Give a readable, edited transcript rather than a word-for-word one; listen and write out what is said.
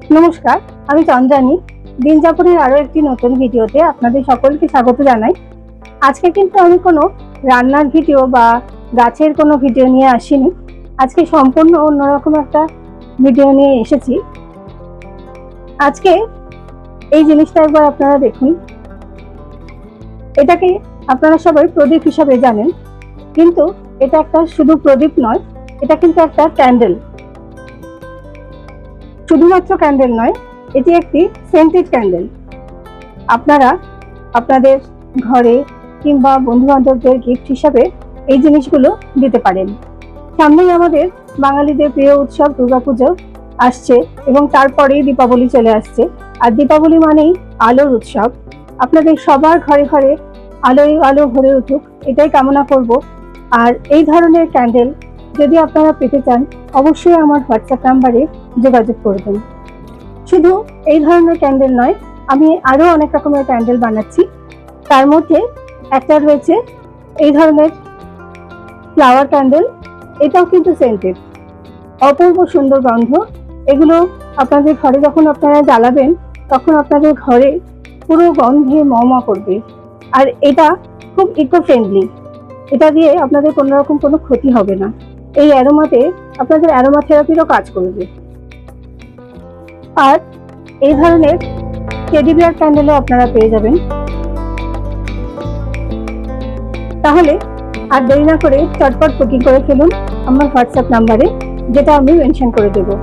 নমস্কার, আমি চন্দ্রানী। দিনযাপনের আরো একটি নতুন ভিডিওতে আপনাদের সকলকে স্বাগত জানাই। আজকে কিন্তু আমি কোনো রান্নার ভিডিও বা গাছের কোনো ভিডিও নিয়ে আসিনি। আজকে সম্পূর্ণ অন্যরকম একটা ভিডিও নিয়ে এসেছি। আজকে এই জিনিসটা একবার আপনারা দেখুন। এটাকে আপনারা সবাই প্রদীপ হিসাবে জানেন, কিন্তু এটা একটা শুধু প্রদীপ নয়, এটা কিন্তু একটা ক্যান্ডেল। শুধুমাত্র ক্যান্ডেল নয়, এটি একটি সেন্টেড ক্যান্ডেল। আপনারা আপনাদের ঘরে কিংবা বন্ধু বান্ধবদের গিফট হিসাবে এই জিনিসগুলো দিতে পারেন। সামনেই আমাদের বাঙালিদের প্রিয় উৎসব দুর্গাপুজো আসছে এবং তারপরেই দীপাবলি চলে আসছে। আর দীপাবলি মানেই আলোর উৎসব। আপনাদের সবার ঘরে ঘরে আলোয় আলো ভরে উঠুক, এটাই কামনা করব। আর এই ধরনের ক্যান্ডেল যদি আপনারা পেতে চান, অবশ্যই আমার হোয়াটসঅ্যাপ নাম্বারে যোগাযোগ করবেন। শুধু এই ধরনের ক্যান্ডেল নয়, আমি আরো অনেক রকমের ক্যান্ডেল বানাচ্ছি। তার মধ্যে একটা রয়েছে এই ধরনের ফ্লাওয়ার ক্যান্ডেল। এটাও কিন্তু সেন্টেড, অপূর্ব সুন্দর গন্ধ। এগুলো আপনাদের ঘরে যখন আপনারা জ্বালাবেন, তখন আপনাদের ঘরে পুরো গন্ধে মমা করবে। আর এটা খুব ইকো ফ্রেন্ডলি, এটা দিয়ে আপনাদের কোনো রকম কোনো ক্ষতি হবে না। এই অ্যারোমাতে আপনাদের অ্যারোমা থেরাপিরও কাজ করবে। আর এই ধরনের টেডি বিয়ার ক্যান্ডেলও আপনারা পেয়ে যাবেন। তাহলে আর দেরি না করে চটপট বুকিং করে ফেলুন আমার হোয়াটসঅ্যাপ নাম্বারে, যেটা আমি মেনশন করে দেবো।